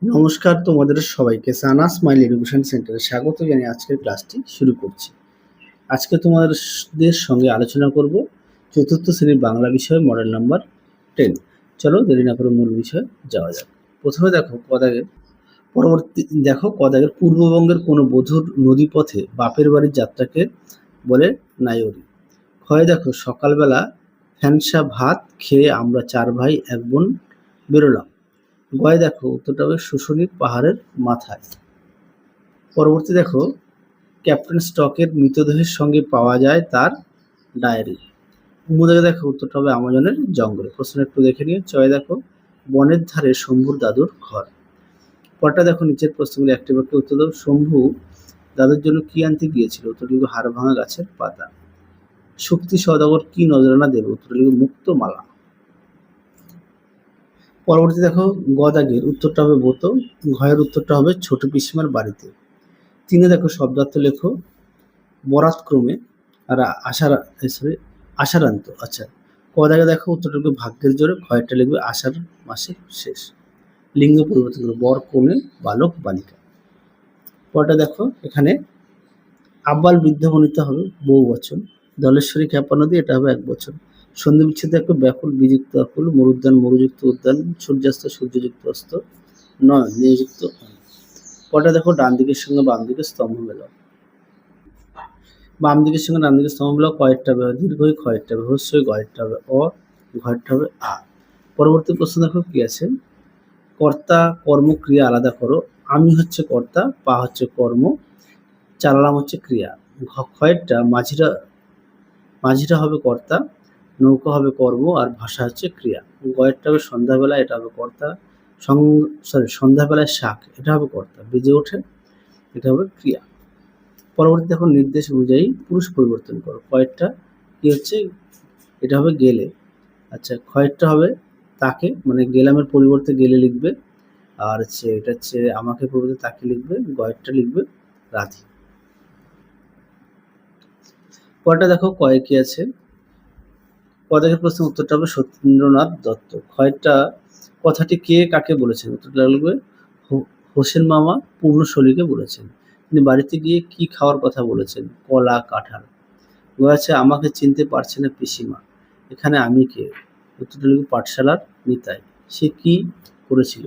নমস্কার তোমাদের সবাইকে সানা স্মাইল এডুকেশন সেন্টারে স্বাগত জানিয়ে আজকের ক্লাসটি শুরু করছি। আজকে তোমাদের সঙ্গে আলোচনা করব চতুর্থ শ্রেণীর বাংলা বিষয় মডেল নাম্বার 10। চলো দেরি না করে মূল বিষয়ে যাওয়া যাক। প্রথমে কদাগের পূর্ববঙ্গের কোনো বধূর নদীপথে বাপের বাড়ির যাত্রাকে বলে নাইওরি। ক্ষয়ে দেখো সকালবেলা ফ্যানসা ভাত খেয়ে আমরা 4 ভাই 1 বোন বেরোলাম। গয়ে দেখো উত্তরটা হবে শুশুনির পাহাড়ের মাথায়। পরবর্তী দেখো ক্যাপ্টেন স্টকের মৃতদেহের সঙ্গে পাওয়া যায় তার ডায়েরি। উমুদাকে দেখো উত্তরটা হবে আমাজনের জঙ্গলে। প্রশ্ন একটু দেখে নিয়ে চয়ে দেখো বনের ধারে শম্ভুর দাদুর ঘর। পরটা দেখো নিচের প্রশ্নগুলি একটি বাক্যে উত্তর দাও। শম্ভু দাদুর জন্য কি আনতে গিয়েছিল? উত্তর লিখবে হাড় ভাঙা গাছের পাতা। শক্তি সওদাগর কি নজরানা দেবে? উত্তর লিখবে মুক্ত মালা। পরবর্তী দেখো গদাগের উত্তরটা হবে বোতো। ঘয়ের উত্তরটা হবে ছোট পিসিমার বাড়িতে। 3 দেখো শব্দার্থ লেখো বরাতক্রমে আর আশারান্ত। আচ্ছা, কদাগে দেখো উত্তরটা লিখবে ভাগ্যের জোরে। ক্ষয়টা লিখবে আষাঢ় মাসের শেষ। লিঙ্গ পরিবর্তন করবে বর কনে বালক বালিকা। পরটা দেখো এখানে আব্বাল বৃদ্ধ বনিতা হবে বহু বচন। দলেশ্বরী খ্যাপা নদী এটা হবে 1 বছর। সন্ধি বিচ্ছেদ দেখো ব্যাকুল বিযুক্ত আকুল, মরুদ্যান মরুযুক্ত উদ্যান, সূর্যাস্ত সূর্যযুক্ত অস্ত, নয় নিযুক্ত। পরটা দেখো ডান দিকের সঙ্গে বাম দিকে স্তম্ভ মেলাও। বাম দিকের সঙ্গে ডান দিকের স্তম্ভ মেলাও। কয়েকটা হবে দীর্ঘই, ক্ষয়েরটা হবে হ্রস্বই, গয়েরটা হবে অ, ঘরেরটা হবে আ। পরবর্তী প্রশ্ন দেখো কি আছে, কর্তা কর্ম ক্রিয়া আলাদা করো। আমি হচ্ছে কর্তা, পা হচ্ছে কর্ম, চালালাম হচ্ছে ক্রিয়া। ক্ষয়েরটা মাঝিরা হবে কর্তা, নৌকা হবে কর্ম আর ভাষা হচ্ছে ক্রিয়া। গয়েরটা হবে সন্ধ্যাবেলা, এটা হবে কর্তা। সন্ধ্যাবেলায় শাক, এটা হবে কর্তা। বেজে ওঠে, এটা হবে ক্রিয়া। পরবর্তী দেখো নির্দেশ অনুযায়ী পুরুষ পরিবর্তন করো। কয়েকটা কি হচ্ছে, এটা হবে গেলে। আচ্ছা, ক্ষয়েরটা হবে তাকে, মানে গেলামের পরিবর্তে গেলে লিখবে। আর হচ্ছে এটা হচ্ছে আমাকে পরিবর্তে তাকে লিখবে। গয়েরটা লিখবে রাধি। পরটা দেখো কয়ে কি আছে, পদাকের প্রশ্নের উত্তরটা হবে সত্যেন্দ্রনাথ দত্ত। ক্ষয়েরটা কথাটি কে কাকে বলেছেন? উত্তরটা লিখবে হোসেন মামা পূর্ণশলীকে বলেছেন। তিনি বাড়িতে গিয়ে কি খাওয়ার কথা বলেছেন? কলা কাঁঠাল। আছে আমাকে চিনতে পারছে না পিসিমা, এখানে আমি কে? উত্তরটা লিখবে পাঠশালার নিতাই। সে কি করেছিল?